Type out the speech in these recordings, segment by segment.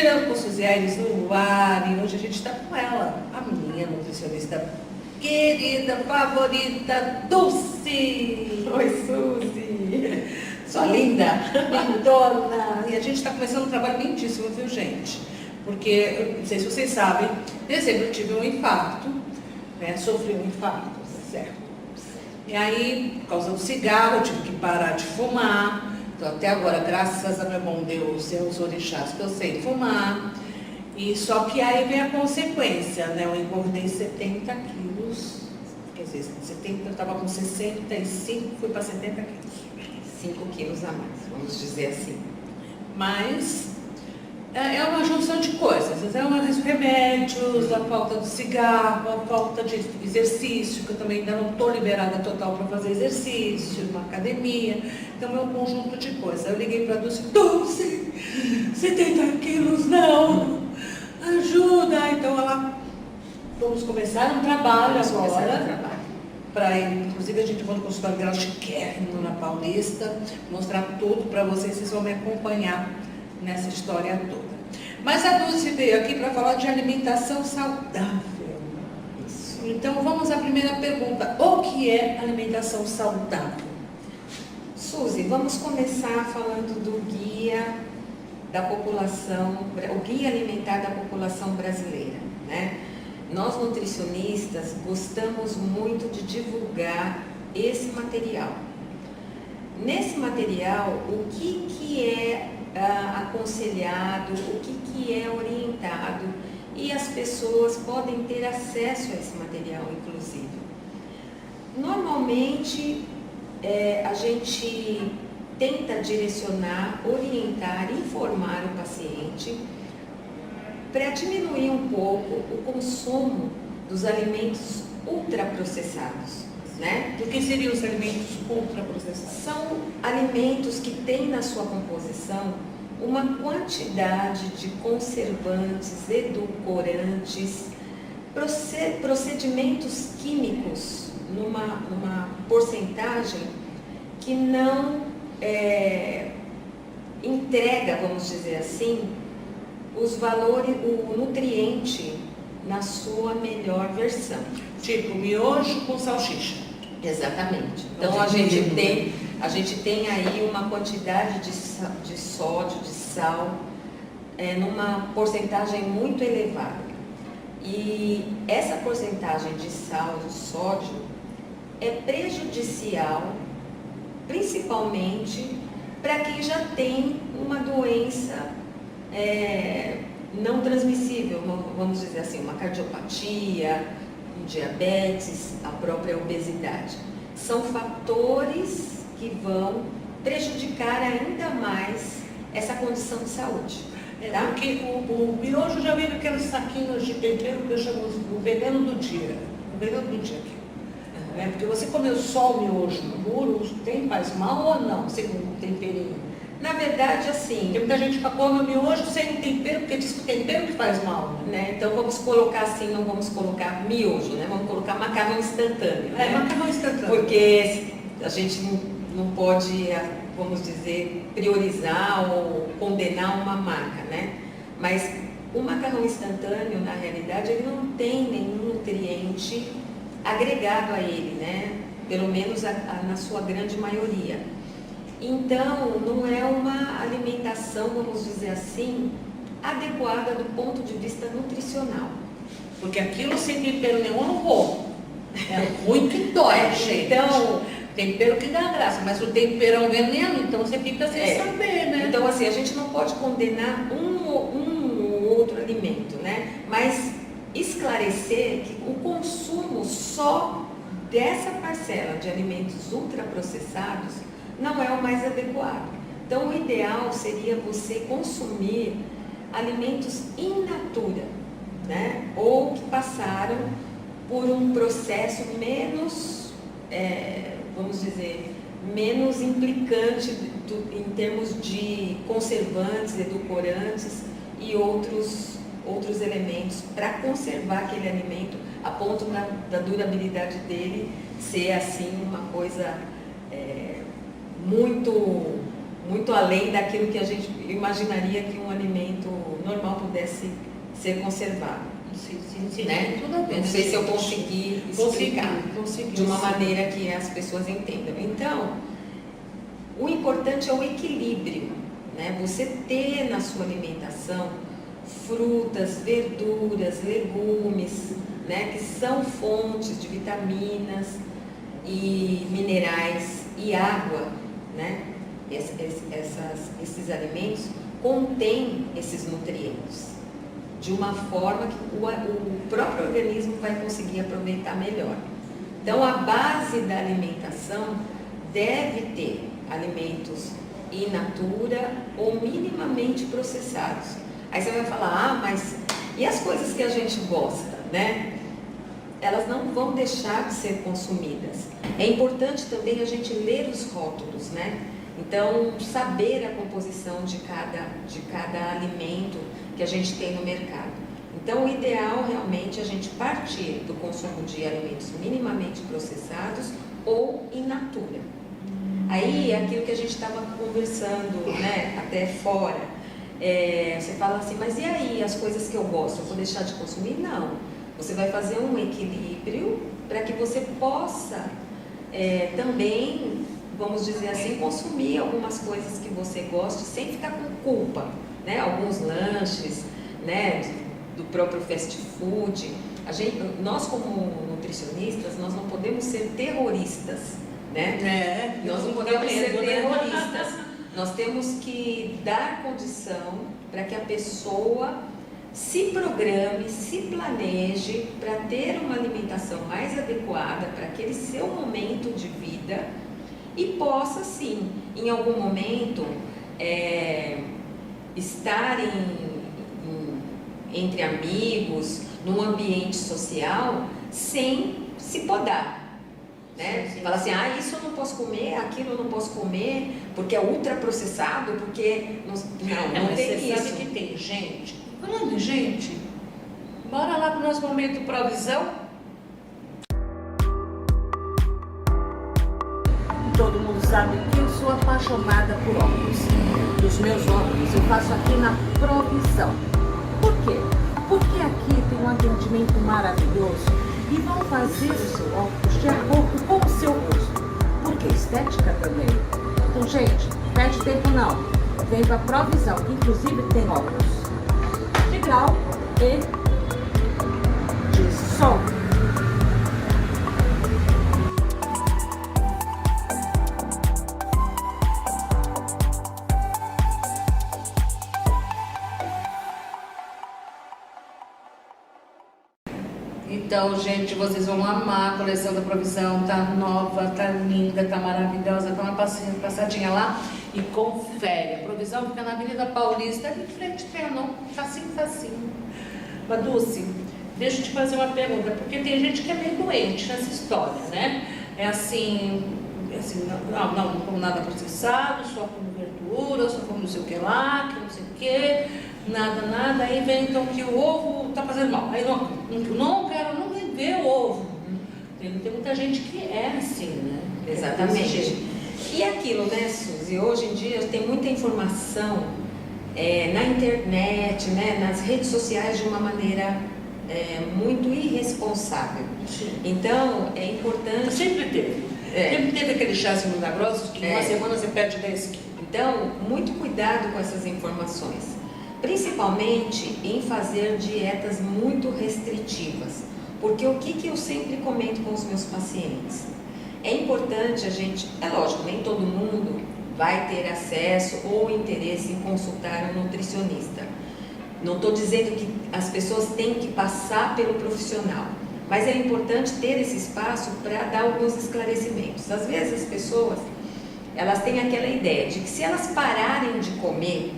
Girando com Suzy Aires no ar, e hoje a gente está com ela, a minha nutricionista querida, favorita, Dulce. Oi, Suzy. Sua linda, lindona. E a gente está começando um trabalho lindíssimo, viu, gente? Porque, não sei se vocês sabem, em dezembro eu tive um infarto, né? Sofri um infarto, certo? E aí, por causa do cigarro, eu tive que parar de fumar. Então, até agora, graças a meu bom Deus e aos orixás, que eu sei fumar. E só que aí vem a consequência, né? Eu engordei 70 quilos. Quer dizer, 70, eu estava com 65, fui para 70 quilos. 5 quilos a mais, vamos dizer assim. Mas é uma junção de coisas. É os remédios, a falta do cigarro, a falta de exercício, que eu também ainda não estou liberada total para fazer exercício, uma academia. Então, é um conjunto de coisas. Eu liguei para a Dulce, 70 quilos não, ajuda. Então, vamos começar um trabalho agora. Inclusive, a gente vai no consultório dela chiquérrimo na Paulista, mostrar tudo para vocês vão me acompanhar nessa história toda. Mas a Dulce veio aqui para falar de alimentação saudável. Isso. Então, vamos à primeira pergunta. O que é alimentação saudável? Suzy, vamos começar falando do guia da população, o guia alimentar da população brasileira, né? Nós nutricionistas gostamos muito de divulgar esse material. Nesse material, o que é aconselhado, o que é orientado, e as pessoas podem ter acesso a esse material, inclusive. Normalmente, a gente tenta direcionar, orientar, informar o paciente para diminuir um pouco o consumo dos alimentos ultraprocessados, né? O que seriam os alimentos ultraprocessados? São alimentos que têm na sua composição uma quantidade de conservantes, edulcorantes, procedimentos químicos numa porcentagem que não entrega, vamos dizer assim, os valores, o nutriente na sua melhor versão. Tipo miojo com salsicha. Exatamente. Então a gente tem aí uma quantidade de sódio, de sal, numa porcentagem muito elevada. E essa porcentagem de sal, de sódio, é prejudicial, principalmente para quem já tem uma doença não transmissível, vamos dizer assim, uma cardiopatia, um diabetes, a própria obesidade. São fatores que vão prejudicar ainda mais essa condição de saúde. Tá? Porque o miojo já vem naqueles saquinhos de tempero que eu chamo o veneno do dia. O veneno do dia aqui. Porque você comeu só o miojo puro, faz mal ou não, segundo o temperinho? Na verdade, assim... Tem muita gente que come o miojo sem tempero, porque diz que o tempero que faz mal. Né? Então, vamos colocar assim, não vamos colocar miojo, né? Vamos colocar macarrão instantâneo. Né? Macarrão instantâneo. Porque a gente não pode, vamos dizer, priorizar ou condenar uma marca, né? Mas o macarrão instantâneo, na realidade, ele não tem nenhum nutriente agregado a ele, né? Pelo menos na sua grande maioria. Então, não é uma alimentação, vamos dizer assim, adequada do ponto de vista nutricional. Porque aquilo sem tempero nenhum eu não vou. É muito e dói, gente. Então, tempero que dá graça, mas o tempero é um veneno, então você fica sem saber, né? Então, assim, a gente não pode condenar um ou outro alimento, né? Mas esclarecer que o consumo só dessa parcela de alimentos ultraprocessados não é o mais adequado. Então, o ideal seria você consumir alimentos in natura, né? Ou que passaram por um processo menos, vamos dizer, menos implicante em termos de conservantes, edulcorantes e outros elementos para conservar aquele alimento a ponto da durabilidade dele ser assim uma coisa muito além daquilo que imaginaria que um alimento normal pudesse ser conservado. Sim, Né? tudo a ver. Não sei se eu consegui explicar Consegui, de uma sim. maneira que as pessoas entendam. Então, o importante é o equilíbrio, né? Você ter na sua alimentação frutas, verduras, legumes, né? Que são fontes de vitaminas e minerais e água, né? Esses alimentos contêm esses nutrientes de uma forma que o próprio organismo vai conseguir aproveitar melhor. Então, a base da alimentação deve ter alimentos in natura ou minimamente processados. Aí você vai falar, mas e as coisas que a gente gosta, né? Elas não vão deixar de ser consumidas. É importante também a gente ler os rótulos, né? Então, saber a composição de cada alimento que a gente tem no mercado. Então, o ideal realmente é a gente partir do consumo de alimentos minimamente processados ou in natura. Aí, aquilo que a gente estava conversando, né, até fora, você fala assim, mas e aí as coisas que eu gosto, eu vou deixar de consumir? Não. Você vai fazer um equilíbrio para que você possa também, vamos dizer assim, consumir algumas coisas que você goste sem ficar com culpa, né? Alguns lanches, né, do próprio fast food. Nós como nutricionistas, nós não podemos ser terroristas, né? Nós não podemos ser terroristas. Nós temos que dar condição para que a pessoa se programe, se planeje para ter uma alimentação mais adequada para aquele seu momento de vida e possa sim, em algum momento, estar entre amigos, num ambiente social, sem se podar. Né? Fala assim, isso eu não posso comer, aquilo eu não posso comer, porque é ultraprocessado, porque não tem você isso. Sabe que tem gente, falando em gente, bora lá para o nosso momento provisão? Todo mundo sabe que eu sou apaixonada por óculos. Os meus óculos eu faço aqui na Provisão. Por quê? Porque aqui tem um atendimento maravilhoso e vão fazer o seu óculos de acordo com o seu rosto. Porque estética também. Então, gente, não perde tempo não. Vem pra Provisão, que inclusive tem óculos de grau e de sol. Então, gente, vocês vão amar a coleção da Provisão, tá nova, tá linda, tá maravilhosa. Dá uma passadinha lá e confere. A Provisão fica na Avenida Paulista, ali em frente ao Trianon, facinho. Maduce, deixa eu te fazer uma pergunta, porque tem gente que é meio doente nessa história, né? É assim, não como nada processado, só como verdura, só como não sei o que lá, que não sei o que. Nada, aí vem então que o ovo está fazendo mal. Aí não quero ver o ovo. Tem muita gente que é assim, né? Exatamente. E aquilo, né, Suzy? Hoje em dia tem muita informação na internet, né, nas redes sociais de uma maneira muito irresponsável. Sim. Então, é importante... Sempre teve aquele chazinho milagroso que em uma semana você perde 10 quilos. Então, muito cuidado com essas informações. Principalmente em fazer dietas muito restritivas, porque o que eu sempre comento com os meus pacientes? É importante a gente, é lógico, nem todo mundo vai ter acesso ou interesse em consultar um nutricionista. Não estou dizendo que as pessoas têm que passar pelo profissional, mas é importante ter esse espaço para dar alguns esclarecimentos. Às vezes as pessoas, elas têm aquela ideia de que se elas pararem de comer,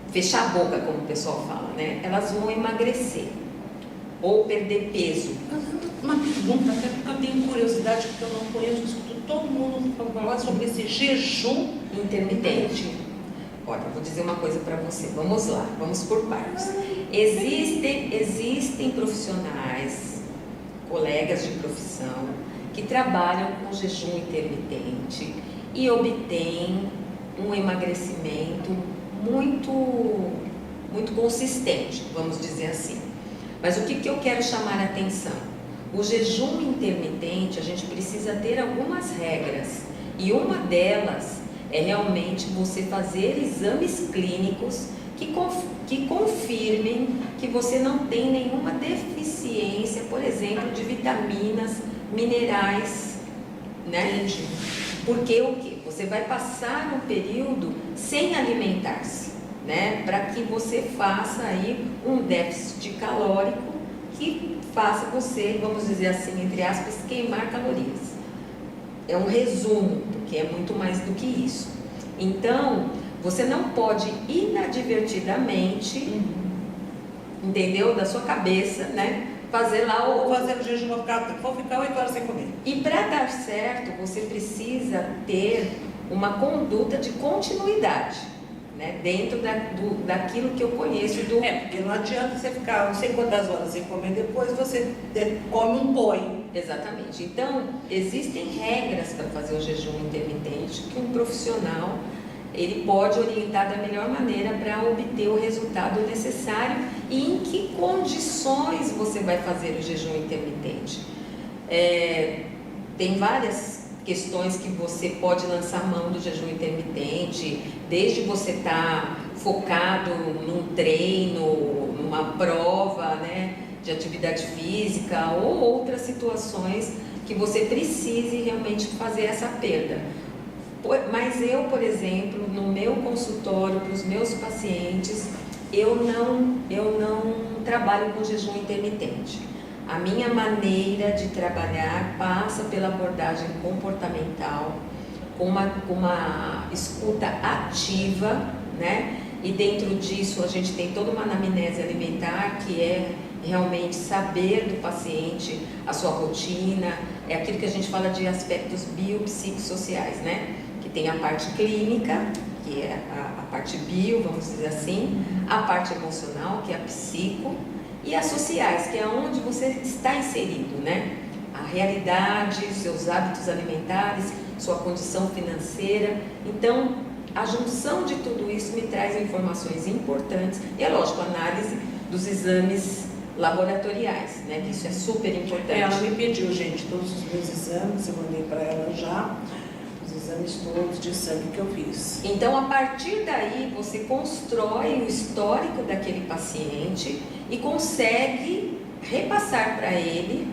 fechar a boca, como o pessoal fala, né? Elas vão emagrecer ou perder peso. Uma pergunta, até porque eu tenho curiosidade, porque eu não conheço, escuto todo mundo falar sobre esse jejum intermitente. Olha, vou dizer uma coisa para você. Vamos lá, vamos por partes. Existem profissionais, colegas de profissão, que trabalham com jejum intermitente e obtêm um emagrecimento muito consistente, vamos dizer assim. Mas o que eu quero chamar a atenção? O jejum intermitente, a gente precisa ter algumas regras, e uma delas é realmente você fazer exames clínicos que confirmem que você não tem nenhuma deficiência, por exemplo, de vitaminas, minerais, né? Entendi. Porque o que? Você vai passar um período sem alimentar-se, né? Para que você faça aí um déficit calórico que faça você, vamos dizer assim, entre aspas, queimar calorias. É um resumo, porque é muito mais do que isso. Então, você não pode inadvertidamente, entendeu? Da sua cabeça, né? Fazer lá Ou fazer o jejum, vou ficar 8 horas sem comer. E para dar certo, você precisa ter uma conduta de continuidade, né? Dentro daquilo que eu conheço do... Porque não adianta você ficar não sei quantas horas sem comer, depois você come um boi. Exatamente. Então, existem regras para fazer o jejum intermitente que um profissional ele pode orientar da melhor maneira para obter o resultado necessário e em que condições você vai fazer o jejum intermitente. Tem várias questões que você pode lançar mão do jejum intermitente, desde você estar focado num treino, numa prova, né, de atividade física ou outras situações que você precise realmente fazer essa perda. Mas eu, por exemplo, no meu consultório, para os meus pacientes, eu não trabalho com jejum intermitente. A minha maneira de trabalhar passa pela abordagem comportamental, com uma escuta ativa, né? E dentro disso a gente tem toda uma anamnese alimentar, que é realmente saber do paciente, a sua rotina, é aquilo que a gente fala de aspectos biopsicossociais, né? Que tem a parte clínica, que é a parte bio, vamos dizer assim, a parte emocional, que é a psico, e as sociais, que é onde você está inserido, né? A realidade, os seus hábitos alimentares, sua condição financeira. Então, a junção de tudo isso me traz informações importantes, e é lógico, a análise dos exames laboratoriais, né? Que isso é super importante. Ela me pediu, gente, todos os meus exames, eu mandei para ela já, os exames todos de sangue que eu fiz. Então, a partir daí, você constrói o histórico daquele paciente e consegue repassar para ele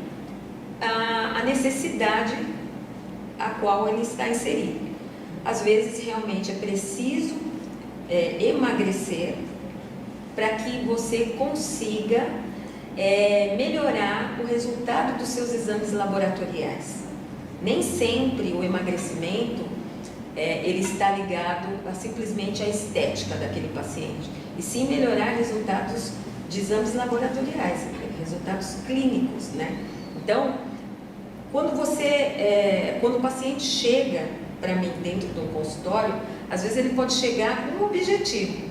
a necessidade a qual ele está inserido. Às vezes, realmente é preciso emagrecer para que você consiga melhorar o resultado dos seus exames laboratoriais. Nem sempre o emagrecimento ele está ligado simplesmente à estética daquele paciente, e sim melhorar resultados de exames laboratoriais, resultados clínicos, né? Então, quando o paciente chega para mim dentro de um consultório, às vezes ele pode chegar com um objetivo,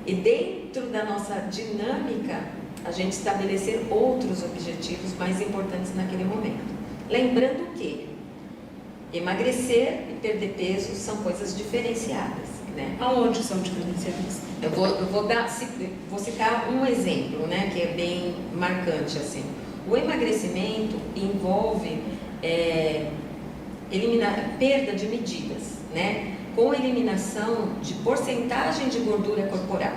e dentro da nossa dinâmica a gente estabelecer outros objetivos mais importantes naquele momento. Lembrando que emagrecer e perder peso são coisas diferenciadas, né? Aonde são diferenciadas? Eu vou citar um exemplo, né, que é bem marcante assim. O emagrecimento envolve perda de medidas, né, com eliminação de porcentagem de gordura corporal.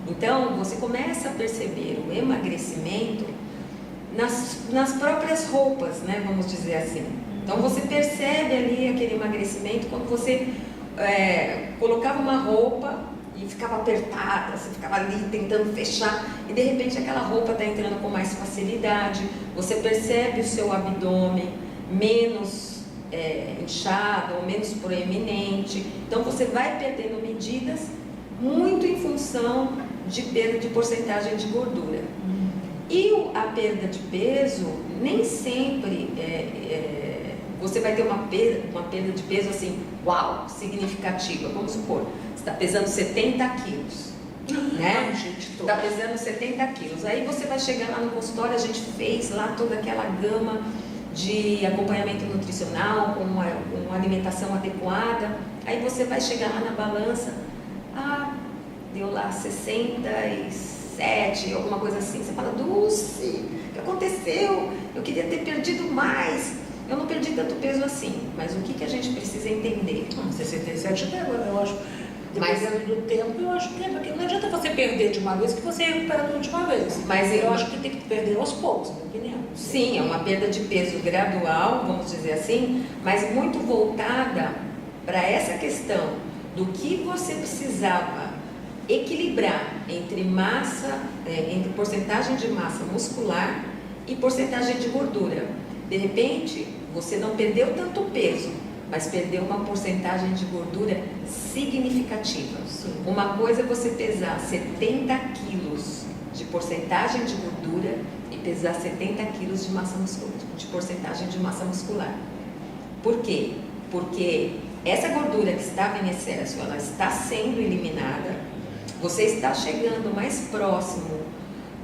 Então, você começa a perceber o emagrecimento nas próprias roupas, né, vamos dizer assim. Então, você percebe ali aquele emagrecimento quando você colocava uma roupa e ficava apertada, você ficava ali tentando fechar, e de repente aquela roupa está entrando com mais facilidade, você percebe o seu abdômen menos inchado ou menos proeminente. Então, você vai perdendo medidas muito em função de perda de porcentagem de gordura. E a perda de peso, nem sempre você vai ter uma perda de peso assim, uau, significativa. Vamos supor, você está pesando 70 quilos, né? Está pesando 70 quilos. Aí você vai chegar lá no consultório, a gente fez lá toda aquela gama de acompanhamento nutricional, com uma alimentação adequada. Aí você vai chegar lá na balança, deu lá 67, alguma coisa assim. Você fala, Dulce, o que aconteceu? Eu queria ter perdido mais. Eu não perdi tanto peso assim, mas o que a gente precisa entender? 67 eu acho, dependendo do tempo, eu acho que é, porque não adianta você perder de uma vez que você recupera da última vez. Mas eu acho que tem que perder aos poucos, na minha opinião. Sim, é uma perda de peso gradual, vamos dizer assim, mas muito voltada para essa questão do que você precisava equilibrar entre entre porcentagem de massa muscular e porcentagem de gordura. De repente, você não perdeu tanto peso, mas perdeu uma porcentagem de gordura significativa. Sim. Uma coisa é você pesar 70 quilos de porcentagem de gordura e pesar 70 quilos de massa muscular, de porcentagem de massa muscular. Por quê? Porque essa gordura que estava em excesso, ela está sendo eliminada, você está chegando mais próximo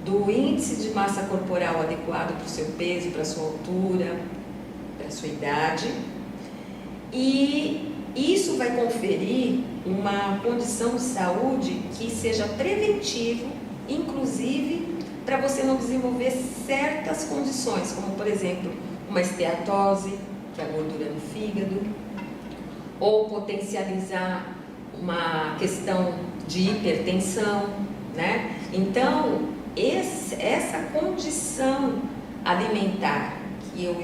do índice de massa corporal adequado para o seu peso, para a sua altura, para a sua idade, e isso vai conferir uma condição de saúde que seja preventivo, inclusive para você não desenvolver certas condições, como por exemplo, uma esteatose, que é a gordura no fígado, ou potencializar uma questão de hipertensão, né? Então, essa condição alimentar que eu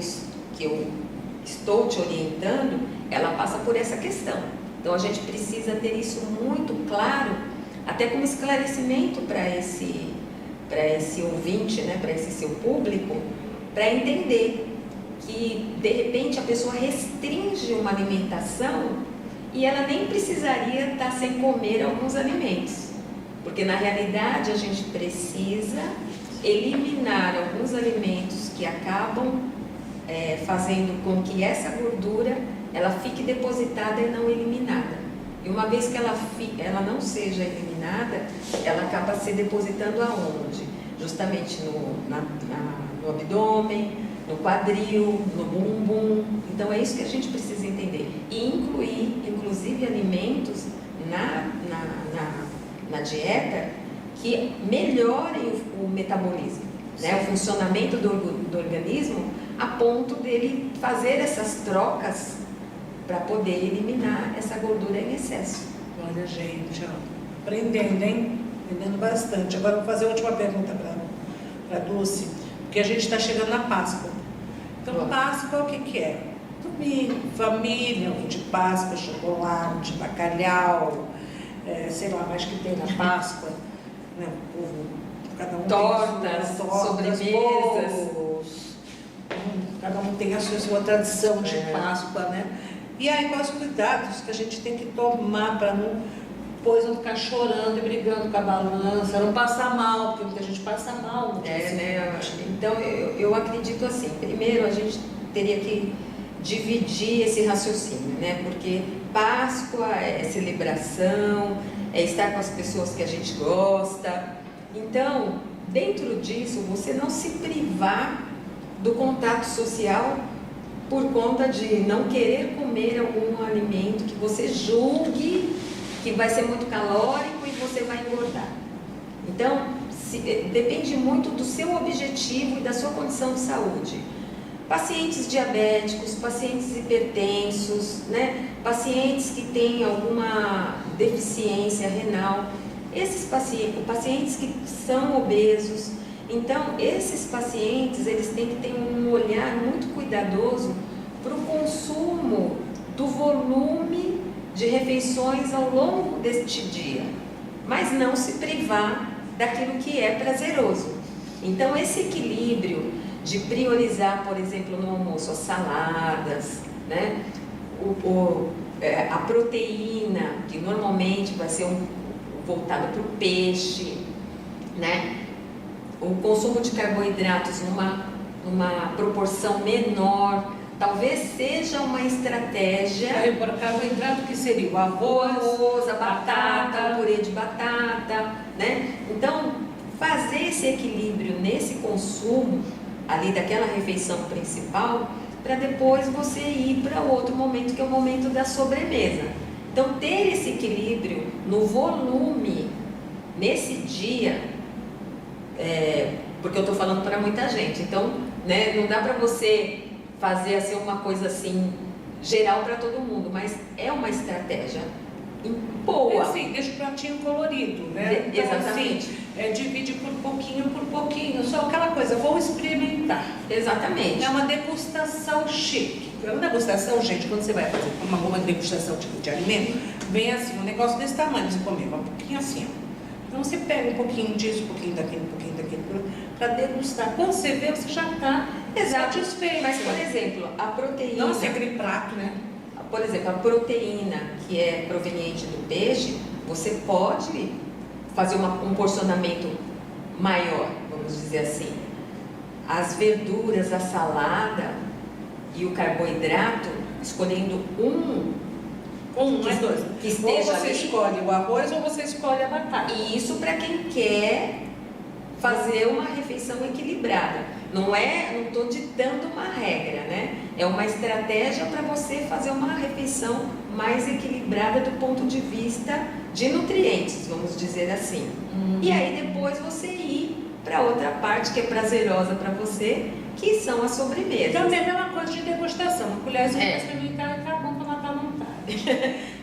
estou te orientando, ela passa por essa questão. Então, a gente precisa ter isso muito claro, até como esclarecimento para esse ouvinte, né? Para esse seu público, para entender que, de repente, a pessoa restringe uma alimentação e ela nem precisaria estar sem comer alguns alimentos. Porque, na realidade, a gente precisa eliminar alguns alimentos que acabam fazendo com que essa gordura ela fique depositada e não eliminada. E uma vez que ela não seja eliminada, ela acaba se depositando aonde? Justamente no abdômen, no quadril, no bumbum. Então é isso que a gente precisa entender. E incluir, inclusive, alimentos na dieta que melhorem o metabolismo, né? O funcionamento do organismo, a ponto dele fazer essas trocas para poder eliminar essa gordura em excesso. Olha, gente, ó, aprendendo, hein? Aprendendo bastante. Agora vou fazer a última pergunta para a Dulce, porque a gente está chegando na Páscoa. Então, Bom. Páscoa, o que é? Domingo, família, ovo de Páscoa, chocolate, bacalhau, sei lá, mais que tem na Páscoa, né? O povo, cada um Tortas, tem tortas, sobremesas. bolos, cada um tem a sua tradição de Páscoa, né? E aí, quais os cuidados que a gente tem que tomar para depois não ficar chorando e brigando com a balança, não passar mal, porque muita gente passa mal. Né? Então, eu acredito assim, primeiro a gente teria que dividir esse raciocínio, né? Porque Páscoa é celebração, é estar com as pessoas que a gente gosta. Então, dentro disso, você não se privar do contato social por conta de não querer comer algum alimento que você julgue que vai ser muito calórico e você vai engordar. Então, depende muito do seu objetivo e da sua condição de saúde. Pacientes diabéticos, pacientes hipertensos, né? Pacientes que têm alguma deficiência renal, esses pacientes que são obesos. Então, esses pacientes, eles têm que ter um olhar muito cuidadoso para o consumo do volume de refeições ao longo deste dia, mas não se privar daquilo que é prazeroso. Então, esse equilíbrio de priorizar, por exemplo, no almoço, as saladas, né? A proteína, que normalmente vai ser voltado para o peixe, né? O consumo de carboidratos numa proporção menor, talvez seja uma estratégia. Carboidrato que seria o arroz, a batata, o purê de batata, né? Então, fazer esse equilíbrio nesse consumo ali daquela refeição principal, para depois você ir para outro momento, que é o momento da sobremesa. Então, ter esse equilíbrio no volume Nesse dia, porque eu estou falando para muita gente, então, né, não dá para você fazer assim, uma coisa assim geral para todo mundo, mas é uma estratégia boa. Assim, deixa o pratinho colorido, né? Então, Exatamente. Assim, divide por pouquinho, só aquela coisa, vou experimentar. Exatamente. É uma degustação chique. É uma degustação, gente, quando você vai fazer uma degustação tipo de alimento, vem assim, um negócio desse tamanho, você comer, um pouquinho assim, ó. Então você pega um pouquinho disso, um pouquinho daquilo, para degustar. Quando você vê, você já está satisfeito. Mas, por exemplo, a proteína... Não assim, aquele prato, né? Por exemplo, a proteína que é proveniente do peixe, você pode fazer um porcionamento maior, vamos dizer assim. As verduras, a salada e o carboidrato, escolhendo não é dois. Que esteja ou você ali. escolhe o arroz ou você escolhe a batata. E isso para quem quer fazer uma refeição equilibrada. Não estou ditando uma regra, né? É uma estratégia para você fazer uma refeição mais equilibrada do ponto de vista de nutrientes, vamos dizer assim. E aí depois você ir para outra parte que é prazerosa para você, que são as sobremesas. Também é uma coisa de degustação. Uma colherzinha para experimentar e tá bom para matar a vontade.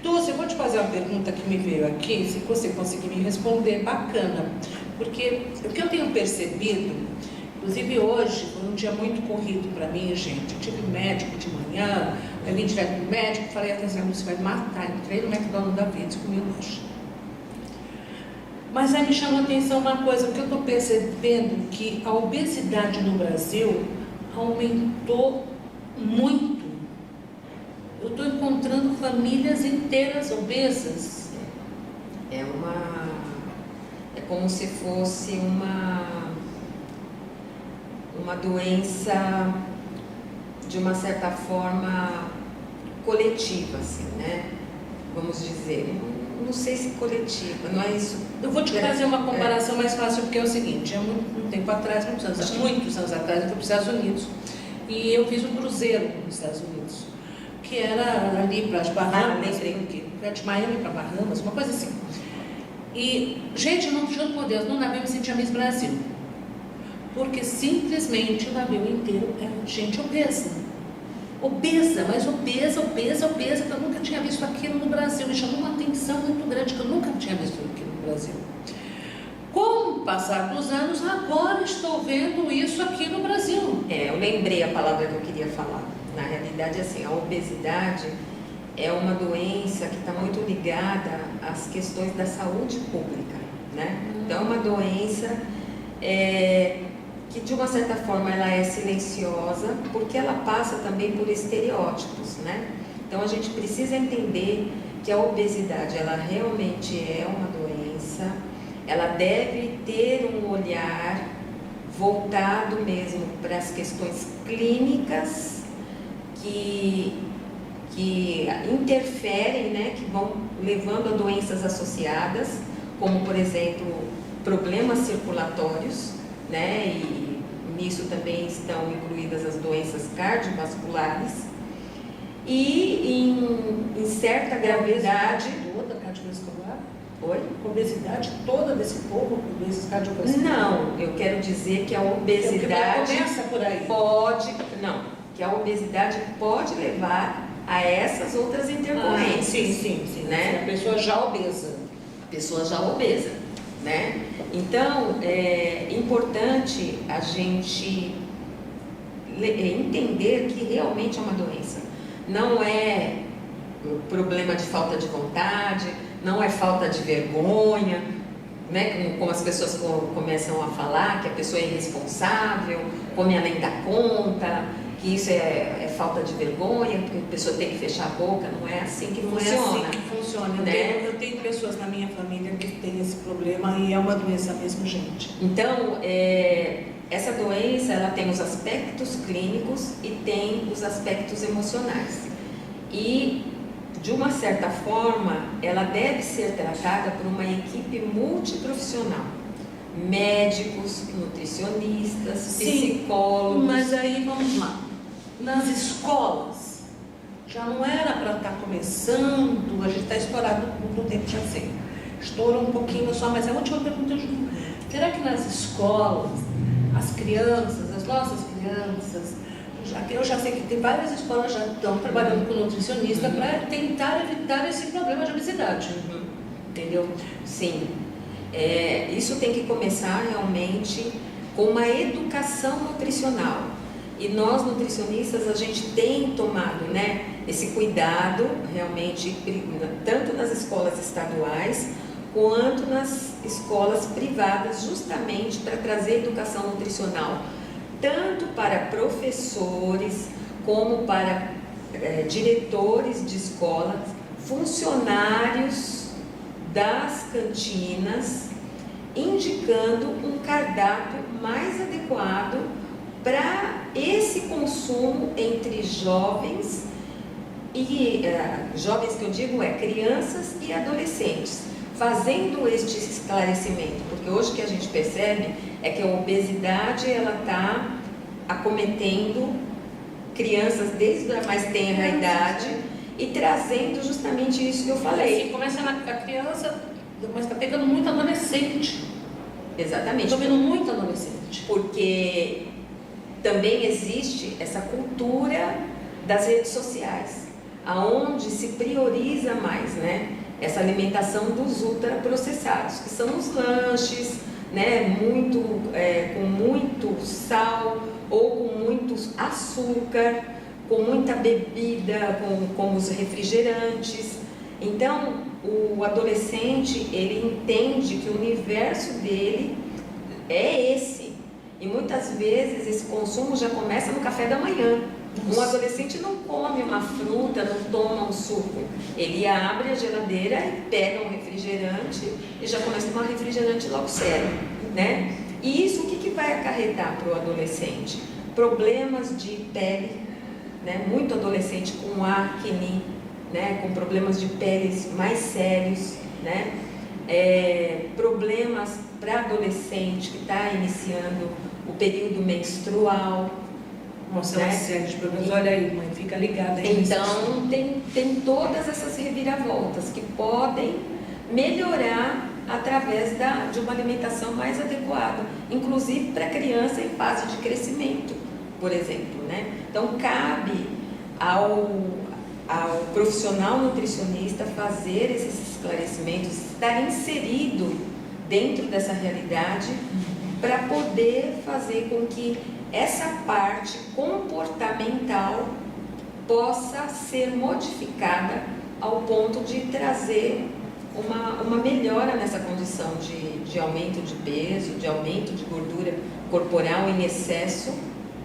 Dulce, eu vou te fazer uma pergunta que me veio aqui, se você conseguir me responder, bacana. Porque o que eu tenho percebido, inclusive hoje, foi um dia muito corrido para mim, gente. Eu tive médico de manhã, eu vim direto do médico, falei, atenção, você vai me matar. Entrei no McDonald's da vida, comi um lanche. Mas aí me chamou a atenção uma coisa, porque eu estou percebendo que a obesidade no Brasil aumentou muito. Eu estou encontrando famílias inteiras obesas. É como se fosse uma doença, de uma certa forma, coletiva, assim, né? Vamos dizer. Não sei se coletiva, não é isso. Eu vou te fazer uma comparação mais fácil, porque é o seguinte, há muito tempo atrás, muitos anos atrás, eu fui para os Estados Unidos e eu fiz um cruzeiro nos Estados Unidos, que era ali para as Bahamas, de Miami para Bahamas, uma coisa assim. E, gente, eu não juro por Deus, no navio eu me sentia Miss Brasil, porque simplesmente o navio inteiro era gente obesa. Obesa, mas obesa, que eu nunca tinha visto aquilo no Brasil. Me chamou uma atenção muito grande, que eu nunca tinha visto aquilo no Brasil. Com o passar dos anos, agora estou vendo isso aqui no Brasil. Eu lembrei a palavra que eu queria falar. Na realidade, assim, a obesidade é uma doença que está muito ligada às questões da saúde pública, né? Então, é uma doença que de uma certa forma ela é silenciosa, porque ela passa também por estereótipos, né? Então a gente precisa entender que a obesidade ela realmente é uma doença, ela deve ter um olhar voltado mesmo para as questões clínicas que interferem, né? Que vão levando a doenças associadas, como por exemplo problemas circulatórios, né? E nisso também estão incluídas as doenças cardiovasculares e em certa gravidade. Toda cardiovascular? Oi? Obesidade toda desse povo com doenças cardiovasculares? Não, eu quero dizer que a obesidade começa por aí. Que a obesidade pode levar a essas outras intercorrências. Sim. Né? A pessoa já obesa. A pessoa já obesa. Né? Então, é importante a gente entender que realmente é uma doença. Não é problema de falta de vontade, não é falta de vergonha, né? Como as pessoas começam a falar, que a pessoa é irresponsável, come além da conta, que isso é falta de vergonha, porque a pessoa tem que fechar a boca. Não é assim que funciona. Não é assim que funciona, né? Eu tenho pessoas na minha família que têm esse problema e é uma doença mesmo, gente. Então, essa doença ela tem os aspectos clínicos e tem os aspectos emocionais. E, de uma certa forma, ela deve ser tratada por uma equipe multiprofissional. Médicos, nutricionistas, psicólogos. Mas aí vamos lá. Nas escolas, já não era para estar começando, a gente está estourado no tempo, já sei. estourou um pouquinho só, mas a última pergunta, Ju. Será que nas escolas, as crianças, as nossas crianças, eu já sei que tem várias escolas já estão trabalhando com nutricionista para tentar evitar esse problema de obesidade. Entendeu? Sim. Isso tem que começar realmente com uma educação nutricional. E nós, nutricionistas, a gente tem tomado, né, esse cuidado realmente, tanto nas escolas estaduais, quanto nas escolas privadas, justamente para trazer educação nutricional, tanto para professores, como para diretores de escolas, funcionários das cantinas, indicando um cardápio mais adequado para esse consumo entre jovens, e jovens que eu digo crianças e adolescentes, fazendo este esclarecimento, porque hoje o que a gente percebe é que a obesidade ela está acometendo crianças desde a mais tenra idade e trazendo justamente isso que eu falei. Assim, começa na criança, mas está pegando muito adolescente. Exatamente. Estou vendo muito adolescente. Porque também existe essa cultura das redes sociais, aonde se prioriza mais, né, essa alimentação dos ultraprocessados, que são os lanches, né, com muito sal ou com muito açúcar, com muita bebida, com os refrigerantes. Então, o adolescente, ele entende que o universo dele é esse. E muitas vezes esse consumo já começa no café da manhã. Um adolescente não come uma fruta, não toma um suco. Ele abre a geladeira e pega um refrigerante e já começa a tomar refrigerante logo cedo, né? E isso o que vai acarretar para o adolescente? Problemas de pele, né? Muito adolescente com acne, né? Com problemas de peles mais sérios, né? Problemas para adolescente que está iniciando o período menstrual. Nossa, né? Uma série de problemas. Olha aí, mãe, fica ligada aí. Então, tem todas essas reviravoltas que podem melhorar através de uma alimentação mais adequada, inclusive para criança em fase de crescimento, por exemplo, né? Então, cabe ao profissional nutricionista fazer esses esclarecimentos, estar inserido dentro dessa realidade para poder fazer com que essa parte comportamental possa ser modificada ao ponto de trazer uma melhora nessa condição de aumento de peso, de aumento de gordura corporal em excesso,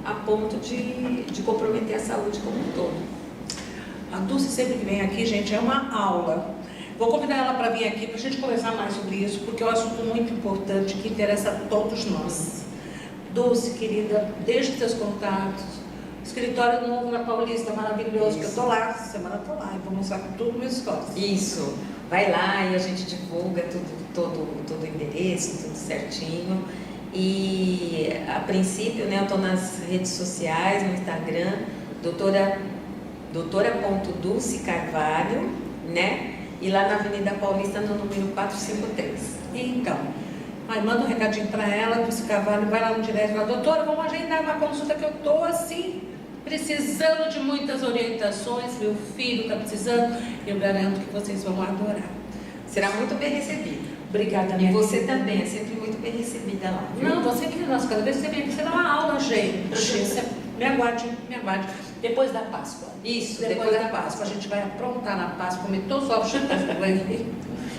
a ponto de comprometer a saúde como um todo. A Dulce sempre que vem aqui, gente, é uma aula. Vou convidar ela para vir aqui para a gente conversar mais sobre isso, porque é um assunto muito importante que interessa a todos nós. Dulce, querida, deixa os seus contatos. Escritório novo na Paulista, maravilhoso, isso. Que eu estou lá, essa semana estou lá, e vou mostrar tudo no meu stories. Isso, vai lá e a gente divulga todo o endereço, tudo certinho. E a princípio, né, eu estou nas redes sociais, no Instagram, doutora.Dulce Carvalho, né? E lá na Avenida Paulista, no número 453. Então, aí manda um recadinho para ela, Dulce Carvalho, vai lá no direct, fala, doutora, vamos agendar uma consulta que eu estou assim, precisando de muitas orientações, meu filho está precisando, eu garanto que vocês vão adorar. Será muito bem recebida. Obrigada, minha E você querida. também, é sempre muito bem recebida lá. Viu? Não, você que, nossa, cada vez que você vem, você dá uma aula, gente. Me aguarde. Depois da Páscoa. Isso, depois da Páscoa. A gente vai aprontar na Páscoa, comer todos os ovos que vai vir.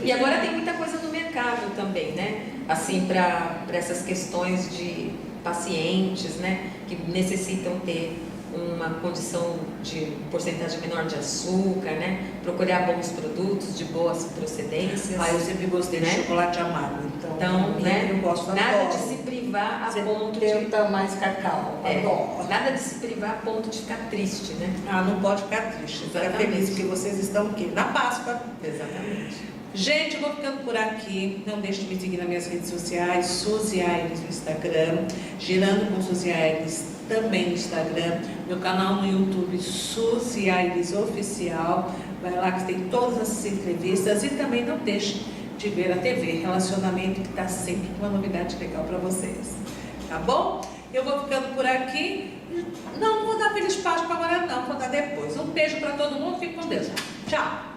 E agora tem muita coisa no mercado também, né? Assim, para essas questões de pacientes, né? Que necessitam ter uma condição de porcentagem menor de açúcar, né? Procurar bons produtos de boas procedências. Eu sempre gostei, né, de chocolate amargo. Então, né? Eu gosto, nada adoro. de se privar a ponto de mais cacau. Nada de se privar a ponto de ficar triste, né? Não pode ficar triste. Fica feliz porque vocês estão aqui na Páscoa. Exatamente. Gente, eu vou ficando por aqui. Não deixe de me seguir nas minhas redes sociais, Suzy Aires no Instagram, Girando com Suzy Aires também no Instagram, meu canal no YouTube, Suzy Aires Oficial. Vai lá que tem todas essas entrevistas e também não deixe de ver a TV Relacionamento, que está sempre com uma novidade legal para vocês. Tá bom? Eu vou ficando por aqui. Não vou dar Feliz Páscoa agora não, vou dar depois. Um beijo para todo mundo, fique com Deus. Tchau!